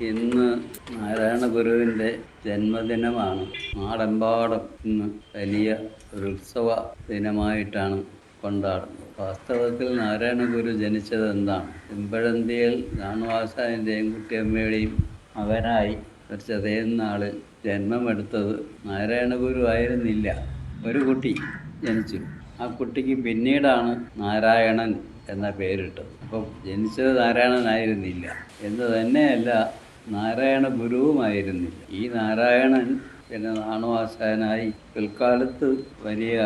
ഇന്ന് നാരായണ ഗുരുവിൻ്റെ ജന്മദിനമാണ്. നാടെമ്പാടും ഇന്ന് വലിയ ഒരു ഉത്സവ ദിനമായിട്ടാണ് കൊണ്ടാടുന്നത്. വാസ്തവത്തിൽ നാരായണ ഗുരു ജനിച്ചത് എന്താണ്? ചെമ്പഴന്തിയിൽ നാണുവാശാൻ്റെയും കുട്ടിയമ്മയുടെയും മകനായി ഒരു ചതയനാളിൽ ജന്മമെടുത്തത് നാരായണ ഗുരു ആയിരുന്നില്ല. ഒരു കുട്ടി ജനിച്ചു. ആ കുട്ടിക്ക് പിന്നീടാണ് നാരായണൻ എന്ന പേരിട്ടത്. അപ്പം ജനിച്ചത് നാരായണനായിരുന്നില്ല എന്ന് തന്നെയല്ല, നാരായണ ഗുരുവുമായിരുന്നില്ല. ഈ നാരായണൻ പിന്നെ നാണുവാശാനായി പിൽക്കാലത്ത് വലിയ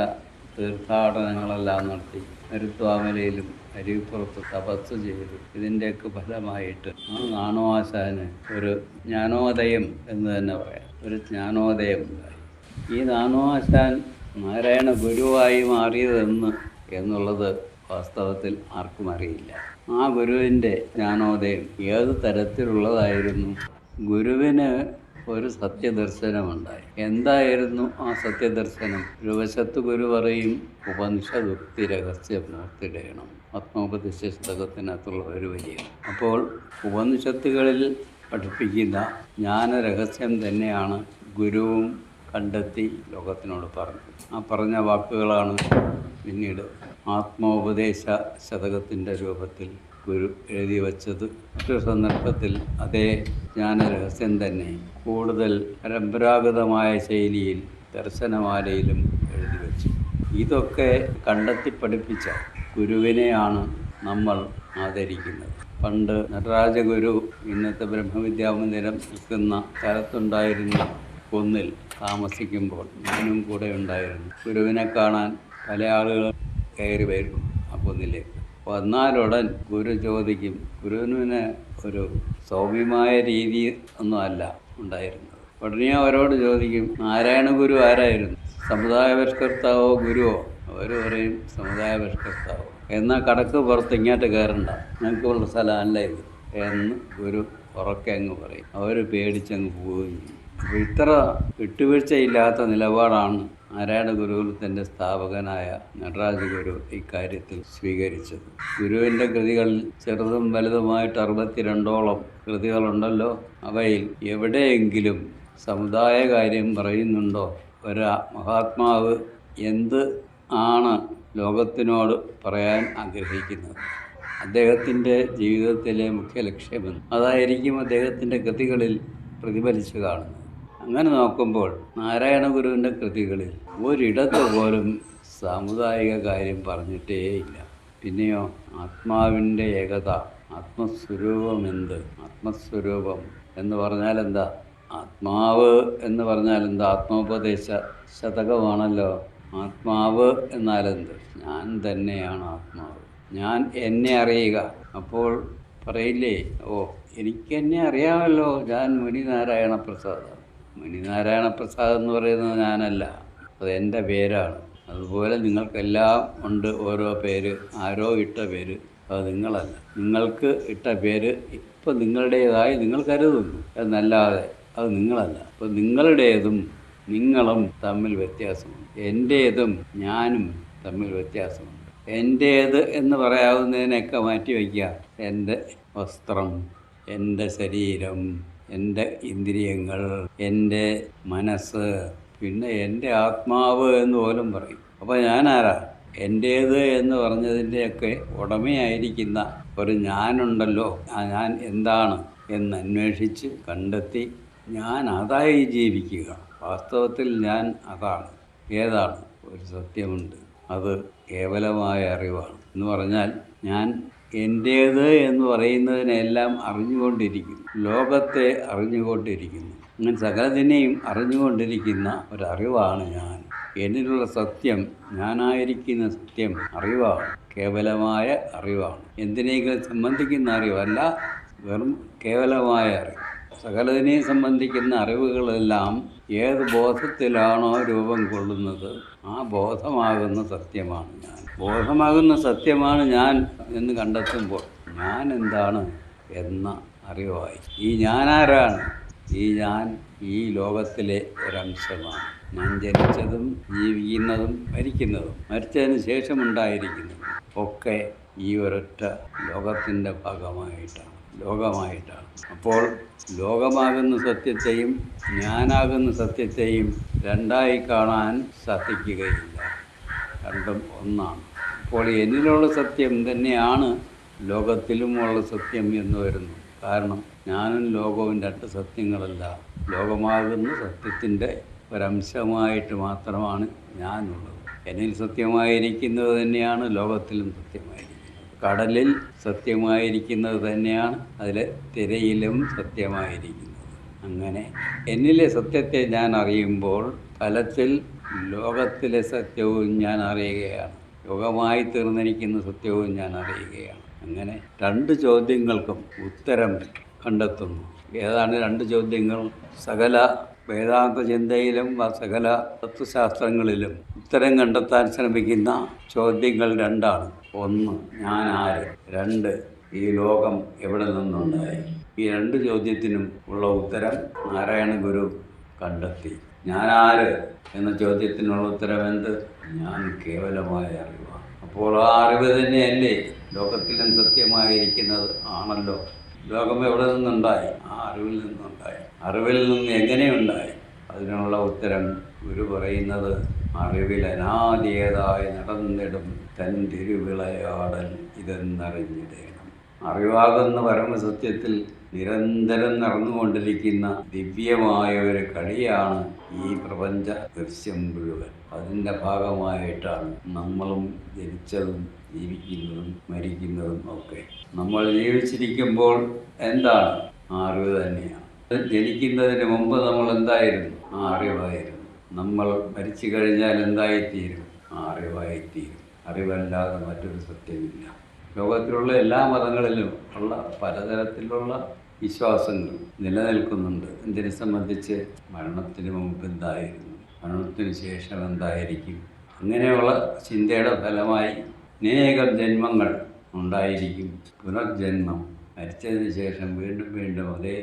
തീർത്ഥാടനങ്ങളെല്ലാം നടത്തി മരുത്വാമലയിലും അരുവിപ്പുറത്ത് തപസ് ചെയ്തു. ഇതിൻ്റെയൊക്കെ ഫലമായിട്ട് ആ നാണുവാശാന് ഒരു ജ്ഞാനോദയം എന്ന് തന്നെ പറയാം, ഒരു ജ്ഞാനോദയം ഉണ്ടായി. ഈ നാണുവാശാൻ നാരായണ ഗുരുവായി മാറിയതെന്ന് എന്നുള്ളത് വാസ്തവത്തിൽ ആർക്കും അറിയില്ല. ആ ഗുരുവിൻ്റെ ജ്ഞാനോദയം ഏത് തരത്തിലുള്ളതായിരുന്നു? ഗുരുവിന് ഒരു സത്യദർശനമുണ്ടായി. എന്തായിരുന്നു ആ സത്യദർശനം? ഒരു വശത്ത് ഗുരു പറയും, ഉപനിഷദുക്തി രഹസ്യം ഓർത്തിടയണം, ആത്മോപദേശ പുസ്തകത്തിനകത്തുള്ള ഒരു വരിയാണ്. അപ്പോൾ ഉപനിഷത്തുകളിൽ പഠിപ്പിക്കുന്ന ജ്ഞാനരഹസ്യം തന്നെയാണ് ഗുരുവും കണ്ടെത്തി ലോകത്തിനോട് പറഞ്ഞത്. ആ പറഞ്ഞ വാക്കുകളാണ് പിന്നീട് ആത്മോപദേശ ശതകത്തിൻ്റെ രൂപത്തിൽ ഗുരു എഴുതി വച്ചത്. മറ്റൊരു സന്ദർഭത്തിൽ അതേ ജ്ഞാനരഹസ്യം തന്നെ കൂടുതൽ പരമ്പരാഗതമായ ശൈലിയിൽ ദർശനമാലയിലും എഴുതി വച്ചു. ഇതൊക്കെ കണ്ടെത്തി പഠിപ്പിച്ച ഗുരുവിനെയാണ് നമ്മൾ ആദരിക്കുന്നത്. പണ്ട് നടരാജഗുരു ഇന്നത്തെ ബ്രഹ്മവിദ്യാമന്ദിരം നിൽക്കുന്ന സ്ഥലത്തുണ്ടായിരുന്ന കുന്നിൽ താമസിക്കുമ്പോൾ ഞാനും കൂടെ ഉണ്ടായിരുന്നു. ഗുരുവിനെ കാണാൻ പല ആളുകൾ കയറി വരും ആ കുന്നിലേക്ക്. വന്നാലുടൻ ഗുരു ചോദിക്കും. ഗുരുവിന് ഒരു സൗമ്യമായ രീതി ഒന്നും അല്ല ഉണ്ടായിരുന്നത്. ഉടനെ അവരോട് ചോദിക്കും, നാരായണ ഗുരു ആരായിരുന്നു? സമുദായപരിഷ്കർത്താവോ ഗുരുവോ? അവർ പറയും സമുദായപരിഷ്കർത്താവോ. എന്നാൽ കടക്ക് പുറത്ത് ഇങ്ങോട്ട് കയറണ്ട, ഞങ്ങൾക്കുള്ള സ്ഥലമല്ല ഇത് എന്ന് ഗുരു ഉറക്കെ അങ്ങ് പറയും. അവർ പേടിച്ചങ്ങ് പോവുകയും ചെയ്യും. അപ്പോൾ ഇത്ര വിട്ടുവീഴ്ചയില്ലാത്ത നിലപാടാണ് നാരായണ ഗുരുകുലത്തിൻ്റെ സ്ഥാപകനായ നടരാജ ഗുരു ഇക്കാര്യത്തിൽ സ്വീകരിച്ചത്. ഗുരുവിൻ്റെ കൃതികളിൽ ചെറുതും വലുതുമായിട്ട് 62ഓളം കൃതികളുണ്ടല്ലോ. അവയിൽ എവിടെയെങ്കിലും സമുദായ കാര്യം പറയുന്നുണ്ടോ? ഒരു മഹാത്മാവ് എന്ത് ആണ് ലോകത്തിനോട് പറയാൻ ആഗ്രഹിക്കുന്നത്? അദ്ദേഹത്തിൻ്റെ ജീവിതത്തിലെ മുഖ്യ ലക്ഷ്യമെന്ന് അതായിരിക്കും അദ്ദേഹത്തിൻ്റെ കൃതികളിൽ പ്രതിഫലിച്ചു കാണുന്നത്. അങ്ങനെ നോക്കുമ്പോൾ നാരായണ ഗുരുവിൻ്റെ കൃതികളിൽ ഒരിടത്ത് പോലും സാമുദായിക കാര്യം പറഞ്ഞിട്ടേയില്ല. പിന്നെയോ ആത്മാവിൻ്റെ ഏകത, ആത്മസ്വരൂപം എന്ത്? ആത്മസ്വരൂപം എന്ന് പറഞ്ഞാൽ എന്താ? ആത്മാവ് എന്ന് പറഞ്ഞാൽ എന്താ? ആത്മോപദേശ ശതകമാണല്ലോ. ആത്മാവ് എന്നാലെന്ത്? ഞാൻ തന്നെയാണ് ആത്മാവ്. ഞാൻ എന്നെ അറിയുക. അപ്പോൾ പറയില്ലേ, ഓ എനിക്കെന്നെ അറിയാമല്ലോ, ഞാൻ മുനിനാരായണ പ്രസാദ്. മുനിനാരായണ പ്രസാദ് എന്ന് പറയുന്നത് ഞാനല്ല, അത് എൻ്റെ പേരാണ്. അതുപോലെ നിങ്ങൾക്കെല്ലാം ഉണ്ട് ഓരോ പേര്, ആരോ ഇട്ട പേര്, അത് നിങ്ങളല്ല. നിങ്ങൾക്ക് ഇട്ട പേര് ഇപ്പം നിങ്ങളുടേതായി നിങ്ങൾ കരുതുന്നു എന്നല്ലാതെ അത് നിങ്ങളല്ല. അപ്പോൾ നിങ്ങളുടേതും നിങ്ങളും തമ്മിൽ വ്യത്യാസമുണ്ട്. എൻ്റേതും ഞാനും തമ്മിൽ വ്യത്യാസമുണ്ട്. എൻ്റേത് എന്ന് പറയാവുന്നതിനൊക്കെ മാറ്റി വയ്ക്കുക. എൻ്റെ വസ്ത്രം, എൻ്റെ ശരീരം, എൻ്റെ ഇന്ദ്രിയങ്ങൾ, എൻ്റെ മനസ്സ്, പിന്നെ എൻ്റെ ആത്മാവ് എന്ന് പോലും പറയും. അപ്പോൾ ഞാനാരാ? എൻ്റേത് എന്ന് പറഞ്ഞതിൻ്റെയൊക്കെ ഉടമയായിരിക്കുന്ന ഒരു ഞാനുണ്ടല്ലോ. ആ ഞാൻ എന്താണ് എന്ന് അന്വേഷിച്ച് കണ്ടെത്തി ഞാൻ അതായി ജീവിക്കുക. വാസ്തവത്തിൽ ഞാൻ അതാണ്. ഏതാണ്? ഒരു സത്യമുണ്ട്, അത് കേവലമായ അറിവാണ്. എന്ന് പറഞ്ഞാൽ ഞാൻ എൻ്റേത് എന്ന് പറയുന്നതിനെല്ലാം അറിഞ്ഞുകൊണ്ടിരിക്കുന്നു, ലോകത്തെ അറിഞ്ഞുകൊണ്ടിരിക്കുന്നു. അങ്ങനെ സകലതിനെയും അറിഞ്ഞുകൊണ്ടിരിക്കുന്ന ഒരറിവാണ് ഞാൻ. എന്നിലുള്ള സത്യം, ഞാനായിരിക്കുന്ന സത്യം അറിവാണ്, കേവലമായ അറിവാണ്. എന്തിനെങ്കിലും സംബന്ധിക്കുന്ന അറിവല്ല, വെറും കേവലമായ അറിവ്. സകലതിനെയും സംബന്ധിക്കുന്ന അറിവുകളെല്ലാം ഏത് ബോധത്തിലാണോ രൂപം കൊള്ളുന്നത്, ആ ബോധമാകുന്ന സത്യമാണ് ഞാൻ. ബോധമാകുന്ന സത്യമാണ് ഞാൻ എന്ന് കണ്ടെത്തുമ്പോൾ ഞാൻ എന്താണ് എന്ന അറിവായി. ഈ ഞാനാരാണ്? ഈ ഞാൻ ഈ ലോകത്തിലെ ഒരംശമാണ്. ഞാൻ ജനിച്ചതും ജീവിക്കുന്നതും മരിക്കുന്നതും മരിച്ചതിന് ശേഷമുണ്ടായിരിക്കുന്നതും ഒക്കെ ഈ ഒരൊറ്റ ലോകത്തിൻ്റെ ഭാഗമായിട്ടാണ്. ലോകമായിട്ടാണ്. അപ്പോൾ ലോകമാകുന്ന സത്യത്തെയും ഞാനാകുന്ന സത്യത്തെയും രണ്ടായി കാണാൻ സാധിക്കുകയില്ല. രണ്ടും ഒന്നാണ്. അപ്പോൾ എന്നിലുള്ള സത്യം തന്നെയാണ് ലോകത്തിലുമുള്ള സത്യം എന്ന് വരുന്നു. കാരണം ഞാനും ലോകവും രണ്ട് സത്യങ്ങളല്ല. ലോകമാകുന്ന സത്യത്തിൻ്റെ ഒരംശമായിട്ട് മാത്രമാണ് ഞാനുള്ളത്. എന്നിൽ സത്യമായിരിക്കുന്നത് തന്നെയാണ് ലോകത്തിലും സത്യമായിരിക്കുന്നത്. കടലിൽ സത്യമായിരിക്കുന്നത് തന്നെയാണ് അതിലെ തിരയിലും സത്യമായിരിക്കുന്നത്. അങ്ങനെ എന്നിലെ സത്യത്തെ ഞാൻ അറിയുമ്പോൾ ഫലത്തിൽ ലോകത്തിലെ സത്യവും ഞാൻ അറിയുകയാണ്. ലോകമായി തീർന്നിരിക്കുന്ന സത്യവും ഞാൻ അറിയുകയാണ്. അങ്ങനെ രണ്ട് ചോദ്യങ്ങൾക്കും ഉത്തരം കണ്ടെത്തുന്നു. ഏതാണ് രണ്ട് ചോദ്യങ്ങൾ? സകല വേദാന്ത ചിന്തയിലും സകല തത്വശാസ്ത്രങ്ങളിലും ഉത്തരം കണ്ടെത്താൻ ശ്രമിക്കുന്ന ചോദ്യങ്ങൾ രണ്ടാണ്. ഒന്ന്, ഞാൻ ആര്? രണ്ട്, ഈ ലോകം എവിടെ നിന്നുണ്ടായി? ഈ രണ്ട് ചോദ്യത്തിനും ഉള്ള ഉത്തരം നാരായണ ഗുരു കണ്ടെത്തി. ഞാൻ ആര് എന്ന ചോദ്യത്തിനുള്ള ഉത്തരം എന്ത്? ഞാൻ കേവലമായ അറിവാണ്. അപ്പോൾ ആ അറിവ് തന്നെയല്ലേ ലോകത്തിലും സത്യമായിരിക്കുന്നത്? ആണല്ലോ. ലോകം എവിടെ നിന്നുണ്ടായി? ആ അറിവിൽ നിന്നുണ്ടായി. അറിവിൽ നിന്ന് എങ്ങനെയുണ്ടായി? അതിനുള്ള ഉത്തരം ഗുരു പറയുന്നത് അറിവിൽ അനാദിയതായി നടന്നിടും തൻ തിരുവിളയാടൽ ഇതെന്നറിഞ്ഞിടേണം. അറിവാകുന്ന പരമസത്യത്തിൽ നിരന്തരം നടന്നുകൊണ്ടിരിക്കുന്ന ദിവ്യമായ ഒരു കളിയാണ് ഈ പ്രപഞ്ച ദൃശ്യം മുഴുവൻ. അതിൻ്റെ ഭാഗമായിട്ടാണ് നമ്മളും ജനിച്ചതും ജീവിക്കുന്നതും മരിക്കുന്നതും ഒക്കെ. നമ്മൾ ജീവിച്ചിരിക്കുമ്പോൾ എന്താണ്? ആ അറിവ് തന്നെയാണ്. ജനിക്കുന്നതിന് മുമ്പ് നമ്മൾ എന്തായിരുന്നു? ആ അറിവായിരുന്നു. നമ്മൾ മരിച്ചു കഴിഞ്ഞാൽ എന്തായിത്തീരും? ആ അറിവായിത്തീരും. അറിവല്ലാതെ മറ്റൊരു സത്യമില്ല. ലോകത്തിലുള്ള എല്ലാ മതങ്ങളിലും ഉള്ള പലതരത്തിലുള്ള വിശ്വാസങ്ങൾ നിലനിൽക്കുന്നുണ്ട്. ഇതിനെ സംബന്ധിച്ച് മരണത്തിന് മുമ്പ് എന്തായിരുന്നു, മരണത്തിന് ശേഷം എന്തായിരിക്കും, അങ്ങനെയുള്ള ചിന്തയുടെ ഫലമായി അനേകം ജന്മങ്ങൾ ഉണ്ടായിരിക്കും. പുനർജന്മം, മരിച്ചതിന് ശേഷം വീണ്ടും വീണ്ടും അതേ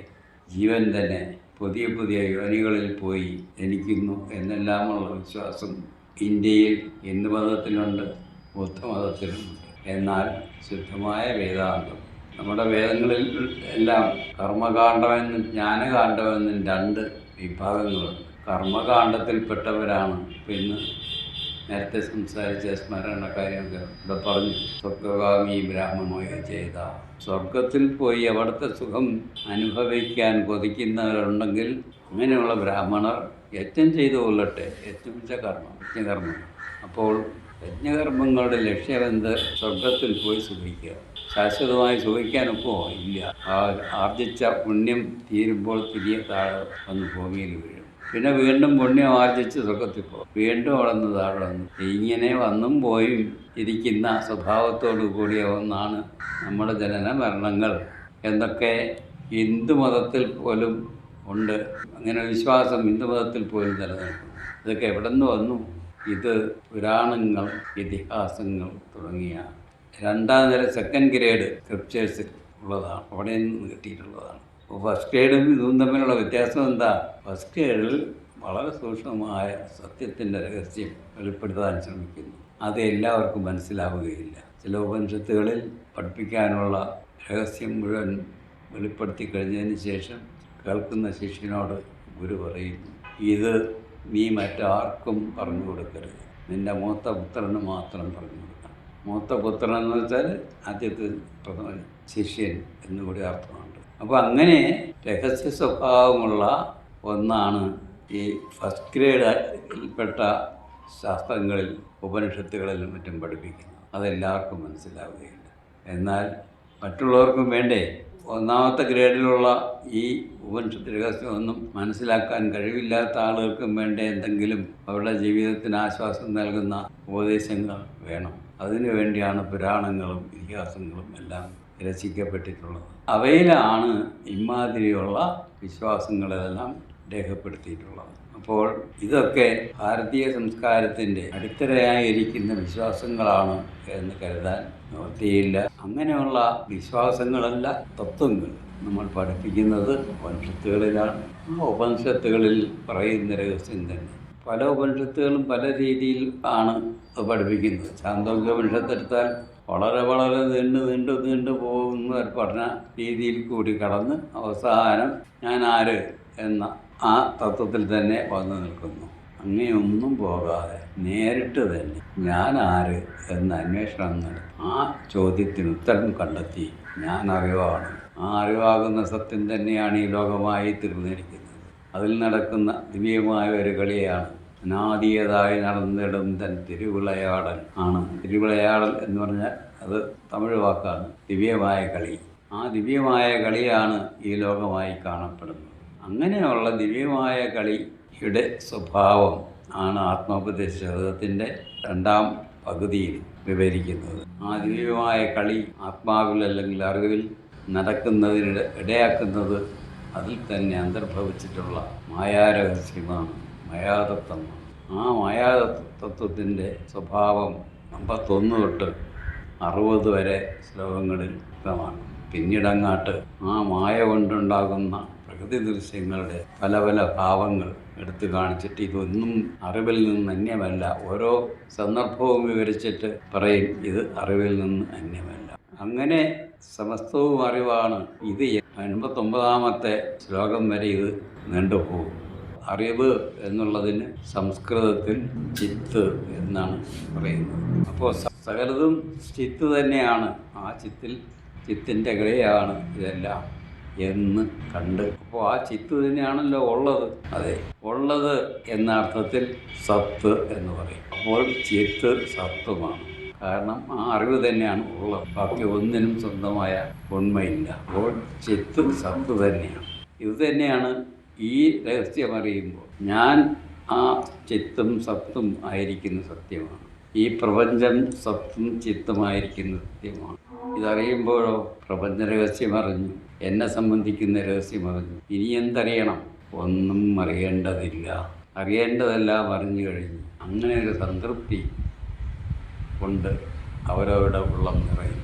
ജീവൻ തന്നെ പുതിയ പുതിയ യോനികളിൽ പോയി ജനിക്കുന്നു എന്നെല്ലാമുള്ള വിശ്വാസം ഇന്ത്യയിൽ ഹിന്ദു മതത്തിലുണ്ട്, ബുദ്ധമതത്തിലുമുണ്ട്. എന്നാൽ ശുദ്ധമായ വേദാന്തം, നമ്മുടെ വേദങ്ങളിൽ എല്ലാം കർമ്മകാണ്ഡമെന്നും ജ്ഞാനകാണ്ഡമെന്നും രണ്ട് വിഭാഗങ്ങളുണ്ട്. കർമ്മകാണ്ഡത്തിൽപ്പെട്ടവരാണ് പിന്നെ നേരത്തെ സംസാരിച്ച സ്മരണക്കാരൊക്കെ ഇവിടെ പറഞ്ഞു. സ്വർഗകാമി ബ്രാഹ്മണോയ ചെയ്ത, സ്വർഗത്തിൽ പോയി അവിടുത്തെ സുഖം അനുഭവിക്കാൻ കൊതിക്കുന്നവരുണ്ടെങ്കിൽ അങ്ങനെയുള്ള ബ്രാഹ്മണർ യജ്ഞം ചെയ്തു കൊള്ളട്ടെ. യജ്ഞം വെച്ച കർമ്മം, യജ്ഞകർമ്മം. അപ്പോൾ യജ്ഞകർമ്മങ്ങളുടെ ലക്ഷ്യമെന്ത്? സ്വർഗത്തിൽ പോയി സുഖിക്കുക. ശാശ്വതമായി സുഖിക്കാനൊപ്പോ ഇല്ല. ആ ആർജിച്ച പുണ്യം തീരുമ്പോൾ തിരികെ താഴെ വന്ന് ഭൂമിയിൽ വീഴും. പിന്നെ വീണ്ടും പുണ്യം ആർജിച്ച് സ്വർഗത്തിൽ പോകും. വീണ്ടും അവിടെ നിന്ന് താഴെ വന്നു. ഇങ്ങനെ വന്നും പോയും ഇരിക്കുന്ന സ്വഭാവത്തോടു കൂടിയ ഒന്നാണ് നമ്മുടെ ജനന മരണങ്ങൾ എന്നൊക്കെ ഹിന്ദുമതത്തിൽ പോലും ഉണ്ട്. അങ്ങനെ വിശ്വാസം ഹിന്ദുമതത്തിൽ പോലും നിലനിൽക്കുന്നു. ഇതൊക്കെ എവിടെ നിന്ന് വന്നു? ഇത് പുരാണങ്ങൾ, ഇതിഹാസങ്ങൾ തുടങ്ങിയ രണ്ടാം നില സെക്കൻഡ് ഗ്രേഡ് സ്ക്രിപ്റ്റേഴ്സിൽ ഉള്ളതാണ്. അവിടെ നിന്ന് കിട്ടിയിട്ടുള്ളതാണ്. അപ്പോൾ ഫസ്റ്റ് ഗ്രേഡും ഇതും തമ്മിലുള്ള വ്യത്യാസം എന്താ? ഫസ്റ്റ് ഗ്രേഡിൽ വളരെ സൂക്ഷ്മമായ സത്യത്തിൻ്റെ രഹസ്യം വെളിപ്പെടുത്താൻ ശ്രമിക്കുന്നു. അത് എല്ലാവർക്കും മനസ്സിലാവുകയില്ല. ചില ഉപനിഷത്തുകളിൽ പഠിപ്പിക്കാനുള്ള രഹസ്യം മുഴുവൻ വെളിപ്പെടുത്തി കഴിഞ്ഞതിന് ശേഷം കേൾക്കുന്ന ശിഷ്യനോട് ഗുരു പറയുന്നു, ഇത് നീ മറ്റാർക്കും പറഞ്ഞു കൊടുക്കരുത്. നിൻ്റെ മൂത്ത പുത്രന് മാത്രം പറഞ്ഞു കൊടുക്കണം. മൂത്ത പുത്രൻ എന്ന് വെച്ചാൽ ആദ്യത്തെ പ്രഥമ ശിഷ്യൻ എന്നുകൂടി അർത്ഥമുണ്ട്. അപ്പോൾ അങ്ങനെ രഹസ്യ സ്വഭാവമുള്ള ഒന്നാണ് ഈ ഫസ്റ്റ് ഗ്രേഡിൽപ്പെട്ട ശാസ്ത്രങ്ങളിൽ, ഉപനിഷത്തുകളിലും മറ്റും പഠിപ്പിക്കുന്നത്. അതെല്ലാവർക്കും മനസ്സിലാവുകയില്ല. എന്നാൽ മറ്റുള്ളവർക്കും വേണ്ടേ? ഒന്നാമത്തെ ഗ്രേഡിലുള്ള ഈ ഉപനിഷത്ത് രഹസ്യമൊന്നും മനസ്സിലാക്കാൻ കഴിവില്ലാത്ത ആളുകൾക്കും വേണ്ട എന്തെങ്കിലും അവരുടെ ജീവിതത്തിന് ആശ്വാസം നൽകുന്ന ഉപദേശങ്ങൾ വേണം. അതിനു വേണ്ടിയാണ് പുരാണങ്ങളും ഇതിഹാസങ്ങളും എല്ലാം രചിക്കപ്പെട്ടിട്ടുള്ളത്. അവയിലാണ് ഇമാതിരിയുള്ള വിശ്വാസങ്ങളെല്ലാം രേഖപ്പെടുത്തിയിട്ടുള്ളത്. അപ്പോൾ ഇതൊക്കെ ഭാരതീയ സംസ്കാരത്തിൻ്റെ അടിത്തറയായിരിക്കുന്ന വിശ്വാസങ്ങളാണ് എന്ന് കരുതാൻ നിവൃത്തിയില്ല. അങ്ങനെയുള്ള വിശ്വാസങ്ങളല്ല തത്വങ്ങൾ നമ്മൾ പഠിപ്പിക്കുന്നത് ഉപനിഷത്തുകളിലാണ്. ആ ഉപനിഷത്തുകളിൽ പറയുന്ന രഹസ്യം തന്നെ പല ഉപനിഷത്തുകളും പല രീതിയിൽ ആണ് പഠിപ്പിക്കുന്നത്. ചാന്തോക്യ ഉപനിഷത്തെടുത്താൽ വളരെ വളരെ നീണ്ടു പോകുന്ന ഒരു പഠന രീതിയിൽ കൂടി കടന്ന് അവസാനം ഞാൻ ആര് എന്ന ആ തത്വത്തിൽ തന്നെ വന്നു നിൽക്കുന്നു. അങ്ങനെയൊന്നും പോകാതെ നേരിട്ട് തന്നെ ഞാൻ ആര് എന്ന അന്വേഷണം നടത്തി ആ ചോദ്യത്തിന് ഉത്തരം കണ്ടെത്തി ഞാൻ അറിവാണ്. ആ അറിവാകുന്ന സത്യം തന്നെയാണ് ഈ ലോകമായി തീർന്നിരിക്കുന്നത്. അതിൽ നടക്കുന്ന ദിവ്യമായ ഒരു കളിയാണ് അനാദിയതായി നടന്നിടും തൻ തിരുവിളയാടൽ ആണ്. തിരുവിളയാടൽ എന്ന് പറഞ്ഞാൽ അത് തമിഴ് വാക്കാണ്. ദിവ്യമായ കളി. ആ ദിവ്യമായ കളിയാണ് ഈ ലോകമായി കാണപ്പെടുന്നത്. അങ്ങനെയുള്ള ദിവ്യമായ കളിയുടെ സ്വഭാവം ആണ് ആത്മോപദേശത്തിൻ്റെ 2ാം പകുതിയിൽ വിവരിക്കുന്നത്. ആ ദിവ്യമായ കളി ആത്മാവിൽ അല്ലെങ്കിൽ അറിവിൽ നടക്കുന്നതിന് ഇടയാക്കുന്നത് അതിൽ തന്നെ അന്തർഭവിച്ചിട്ടുള്ള മായാരഹസ്യമാണ്, മായാതത്വമാണ്. ആ മായാതത്വത്തിൻ്റെ സ്വഭാവം 51 തൊട്ട് 60 വരെ ശ്ലോകങ്ങളിൽ വ്യക്തമാണ്. പിന്നീടങ്ങാട്ട് ആ മായ കൊണ്ടുണ്ടാകുന്ന പ്രകൃതി ദൃശ്യങ്ങളുടെ പല പല ഭാവങ്ങൾ എടുത്തു കാണിച്ചിട്ട് ഇതൊന്നും അറിവിൽ നിന്ന് അന്യമല്ല. ഓരോ സന്ദർഭവും വിവരിച്ചിട്ട് പറയും ഇത് അറിവിൽ നിന്ന് അന്യമല്ല. അങ്ങനെ സമസ്തവും അറിവാണ്. ഇത് 89ാമത്തെ ശ്ലോകം വരെ ഇത് നീണ്ടുപോകും. അറിവ് എന്നുള്ളതിന് സംസ്കൃതത്തിൽ ചിത്ത് എന്നാണ് പറയുന്നത്. അപ്പോൾ സകലതും ചിത്ത് തന്നെയാണ്. ആ ചിത്തിൻ്റെ കളിയാണ് ഇതെല്ലാം എന്ന് കണ്ട് അപ്പോൾ ആ ചിത്ത് തന്നെയാണല്ലോ ഉള്ളത്. അതെ, ഉള്ളത് എന്ന അർത്ഥത്തിൽ സത്ത് എന്ന് പറയും. അപ്പോൾ ചിത്ത് സത്വമാണ്. കാരണം ആ അറിവ് തന്നെയാണ് ഉള്ളത്. ബാക്കി ഒന്നിനും സ്വന്തമായ ഉണ്മയില്ല. അപ്പോൾ ചിത്ത് സത്ത് തന്നെയാണ്. ഇത് തന്നെയാണ് ഈ രഹസ്യം അറിയുമ്പോൾ ഞാൻ ആ ചിത്തും സത്തും ആയിരിക്കുന്ന സത്യമാണ്. ഈ പ്രപഞ്ചം സത്തും ചിത്തുമായിരിക്കുന്ന സത്യമാണ്. ഇതറിയുമ്പോഴോ പ്രപഞ്ച രഹസ്യം അറിഞ്ഞു, എന്നെ സംബന്ധിക്കുന്ന രഹസ്യം അറിഞ്ഞു. ഇനി എന്തറിയണം? ഒന്നും അറിയേണ്ടതില്ല. അറിയേണ്ടതെല്ലാം അറിഞ്ഞു കഴിഞ്ഞു. അങ്ങനെ ഒരു സംതൃപ്തി കൊണ്ട് അവരവരുടെ ഉള്ളം നിറയും.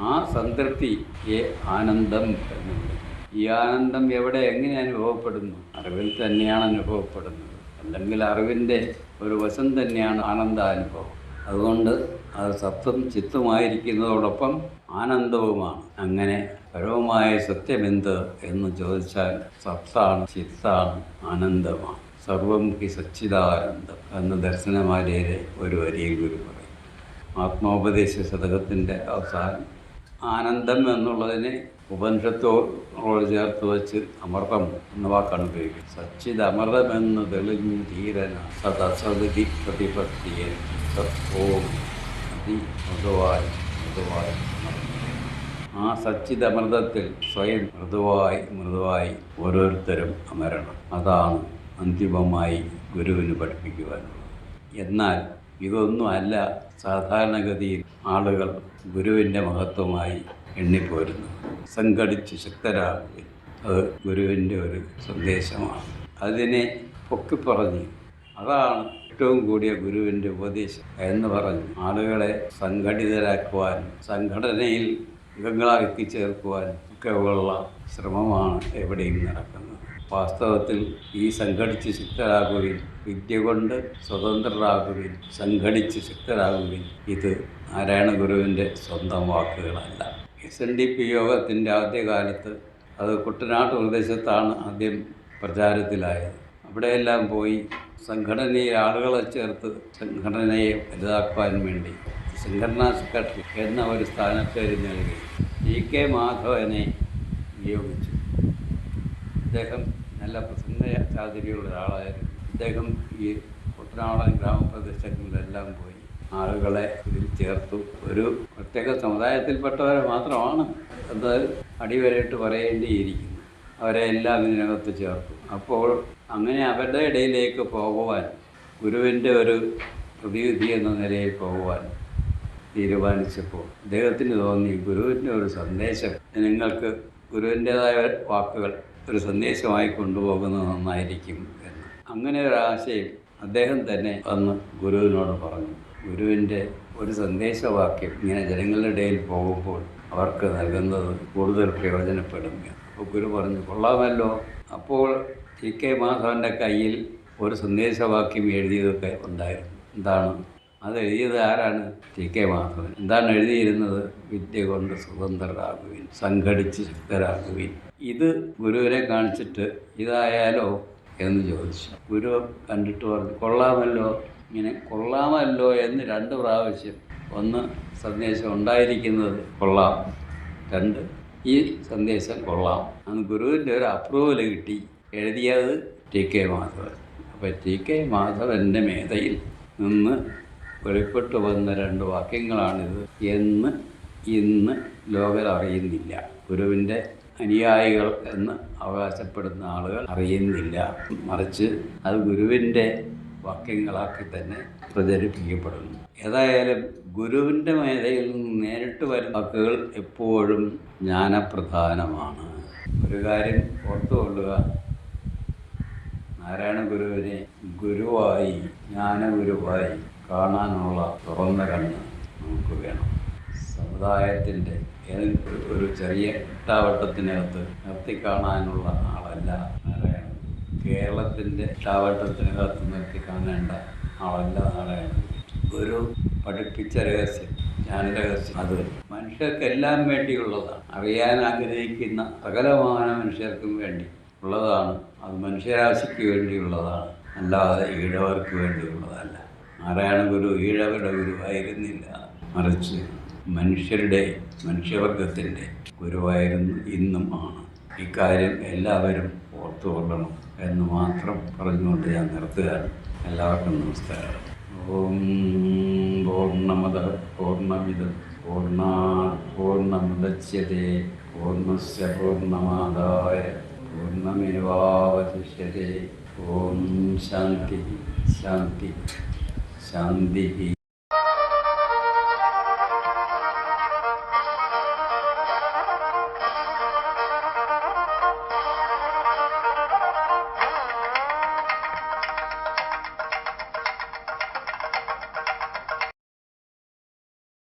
ആ സംതൃപ്തിയെ ആനന്ദം എന്ന് പറയും. ഈ ആനന്ദം എവിടെ എങ്ങനെ അനുഭവപ്പെടുന്നു? അറിവിൽ തന്നെയാണ് അനുഭവപ്പെടുന്നത്. അല്ലെങ്കിൽ അറിവിൻ്റെ ഒരു വശം തന്നെയാണ് ആനന്ദാനുഭവം. അതുകൊണ്ട് അത് സത്വം ചിത്തുമായിരിക്കുന്നതോടൊപ്പം ആനന്ദവുമാണ്. അങ്ങനെ പരമമായ സത്യമെന്ത് എന്ന് ചോദിച്ചാൽ സത്താണ്, ചിത്താണ്, ആനന്ദമാണ്. സർവം ഹി സച്ചിദാനന്ദം എന്ന ദർശനമാലയിലെ ഒരു വരിയിൽ ഗുരു പറയും. ആത്മോപദേശ ശതകത്തിൻ്റെ അവസാനം ആനന്ദം എന്നുള്ളതിനെ ഉപനിഷത്തോട് ചേർത്ത് വെച്ച് അമൃതം എന്ന വാക്കാണ് ഉപയോഗിക്കുന്നത്. സച്ചിത് അമൃതമെന്ന് തെളിഞ്ഞു ധീരന സദസതി പ്രതിപത്തിയെ സത്വവും അതി മൃദുവായി ആ സച്ചിതമൃതത്തിൽ സ്വയം മൃദുവായി ഓരോരുത്തരും അമരണം. അതാണ് അന്തിമമായി ഗുരുവിന് പഠിപ്പിക്കുവാനുള്ളത്. എന്നാൽ ഇതൊന്നും അല്ല സാധാരണഗതിയിൽ ആളുകൾ ഗുരുവിൻ്റെ മഹത്വമായി എണ്ണിപ്പോരുന്നു. സംഘടിച്ച് ശക്തരാകുക, അത് ഗുരുവിൻ്റെ ഒരു സന്ദേശമാണ്. അതിനെ പൊക്കിപ്പറഞ്ഞ് അതാണ് ഏറ്റവും കൂടിയ ഗുരുവിൻ്റെ ഉപദേശം എന്ന് പറഞ്ഞ് ആളുകളെ സംഘടിതരാക്കുവാനും സംഘടനയിൽ അംഗങ്ങളാക്കി ചേർക്കുവാനും ഒക്കെ ഉള്ള ശ്രമമാണ് എവിടെയും നടക്കുന്നത്. വാസ്തവത്തിൽ ഈ സംഘടിച്ച് ശക്തരാകുകയും വിദ്യ കൊണ്ട് സ്വതന്ത്രരാകുകയും സംഘടിച്ച് ശക്തരാകുകയും ഇത് നാരായണ ഗുരുവിൻ്റെ സ്വന്തം വാക്കുകളല്ല. SNDP യോഗത്തിൻ്റെ ആദ്യകാലത്ത് അത് കുട്ടനാട്ട് പ്രദേശത്താണ് ആദ്യം പ്രചാരത്തിലായത്. അവിടെയെല്ലാം പോയി സംഘടനയിൽ ആളുകളെ ചേർത്ത് സംഘടനയെ വലുതാക്കുവാൻ വേണ്ടി സംഘടനാ സെക്രട്ടറി എന്ന ഒരു സ്ഥാനപ്പേര് നൽകി TK മാധവനെ നിയോഗിച്ചു. അദ്ദേഹം നല്ല പ്രസംഗ ചാതുര്യമുള്ള ഒരാളായിരുന്നു. അദ്ദേഹം ഈ കുട്ടനാടൻ ഗ്രാമപ്രദേശങ്ങളിലെല്ലാം പോയി ആളുകളെ ഇതിൽ ചേർത്തു. ഒരു പ്രത്യേക സമുദായത്തിൽപ്പെട്ടവരെ മാത്രമാണ് അത് അടിവരയിട്ട് പറയേണ്ടിയിരിക്കുന്നു. അവരെ എല്ലാം ഇതിനകത്ത് ചേർത്തു. അപ്പോൾ അങ്ങനെ അവരുടെ ഇടയിലേക്ക് പോകുവാൻ, ഗുരുവിൻ്റെ ഒരു പ്രതിനിധി എന്ന നിലയിൽ പോകുവാൻ തീരുമാനിച്ചപ്പോൾ അദ്ദേഹത്തിന് തോന്നി ഗുരുവിൻ്റെ ഒരു സന്ദേശം നിങ്ങൾക്ക് ഗുരുവിൻ്റേതായ വാക്കുകൾ ഒരു സന്ദേശമായി കൊണ്ടുപോകുന്നത് നന്നായിരിക്കും എന്ന്. അങ്ങനെ ഒരാശയം അദ്ദേഹം തന്നെ വന്ന് ഗുരുവിനോട് പറഞ്ഞു. ഗുരുവിൻ്റെ ഒരു സന്ദേശവാക്യം ഇങ്ങനെ ജനങ്ങളുടെ ഇടയിൽ പോകുമ്പോൾ അവർക്ക് നൽകുന്നത് കൂടുതൽ പ്രയോജനപ്പെടും. അപ്പോൾ ഗുരു പറഞ്ഞു കൊള്ളാമല്ലോ. അപ്പോൾ TK മാധവൻ്റെ കയ്യിൽ ഒരു സന്ദേശവാക്യം എഴുതിയതൊക്കെ ഉണ്ടായിരുന്നു. എന്താണ്? അത് എഴുതിയത് ആരാണ്? T K Madhavan. എന്താണ് എഴുതിയിരുന്നത്? വിദ്യ കൊണ്ട് സ്വതന്ത്രരാകുവിൻ, സംഘടിച്ച് ശക്തരാകുവിൻ. ഇത് ഗുരുവിനെ കാണിച്ചിട്ട് ഇതായാലോ എന്ന് ചോദിച്ചു. ഗുരു കണ്ടിട്ട് പറഞ്ഞു, കൊള്ളാമല്ലോ. ഇങ്ങനെ കൊള്ളാമല്ലോ എന്ന് 2 പ്രാവശ്യം. ഒന്ന്, സന്ദേശം ഉണ്ടായിരിക്കുന്നത് കൊള്ളാം. 2, ഈ സന്ദേശം കൊള്ളാം. അന്ന് ഗുരുവിൻ്റെ ഒരു അപ്രൂവൽ കിട്ടി. എഴുതിയത് ടി കെ മാധവൻ. അപ്പോൾ ടി കെ മാധവൻ്റെ മേധയിൽ നിന്ന് വെളിപ്പെട്ടു വന്ന 2 വാക്യങ്ങളാണിത് എന്ന് ഇന്ന് ലോകർ അറിയുന്നില്ല. ഗുരുവിൻ്റെ അനുയായികൾ എന്ന് അവകാശപ്പെടുന്ന ആളുകൾ അറിയുന്നില്ല. മറിച്ച് അത് ഗുരുവിൻ്റെ വാക്യങ്ങളാക്കി തന്നെ പ്രചരിപ്പിക്കപ്പെടുന്നു. ഏതായാലും ഗുരുവിൻ്റെ മേധയിൽ നിന്ന് നേരിട്ട് വരുന്ന വാക്കുകൾ എപ്പോഴും ജ്ഞാനപ്രധാനമാണ്. ഒരു കാര്യം ഓർത്തുകൊള്ളുക, നാരായണ ഗുരുവിനെ ഗുരുവായി, ജ്ഞാനഗുരുവായി കാണാനുള്ള തുറന്ന കണ്ണ് നമുക്ക് വേണം. സമുദായത്തിൻ്റെ ഒരു ചെറിയ ഇട്ടാവട്ടത്തിനകത്ത് നിർത്തിക്കാണാനുള്ള ആളല്ല നാരായണ. കേരളത്തിൻ്റെ ഇട്ടാവട്ടത്തിനകത്ത് നിർത്തിക്കാണേണ്ട ആളല്ല നാരായണ. ഗുരു പഠിപ്പിച്ച രഹസ്യം, ജ്ഞാനരഹസ്യം, അത് മനുഷ്യർക്കെല്ലാം വേണ്ടിയുള്ളതാണ്. അറിയാൻ ആഗ്രഹിക്കുന്ന സകലമാന മനുഷ്യർക്കും വേണ്ടി ഉള്ളതാണ്. അത് മനുഷ്യരാശിക്ക് വേണ്ടിയുള്ളതാണ്, അല്ലാതെ ഈഴവർക്ക് വേണ്ടിയുള്ളതല്ല. നാരായണ ഗുരു ഈഴവരുടെ ഗുരുവായിരുന്നില്ല, മറിച്ച് മനുഷ്യവർഗത്തിൻ്റെ ഗുരുവായിരുന്നു, ഇന്നും ആണ്. ഇക്കാര്യം എല്ലാവരും ഓർത്തുകൊള്ളണം എന്ന് മാത്രം പറഞ്ഞുകൊണ്ട് ഞാൻ നിർത്തുകയാണ്. എല്ലാവർക്കും നമസ്കാരം. ഓം പൂർണ്ണമദഃ പൂർണ്ണമിദം പൂർണ്ണമുദച്യതേ പൂർണ്ണസ്യ പൂർണ്ണമാദായ പൂർണ്ണമേവാവശിഷ്യതേ. ഓം ശാന്തി ശാന്തി ശാന്തി.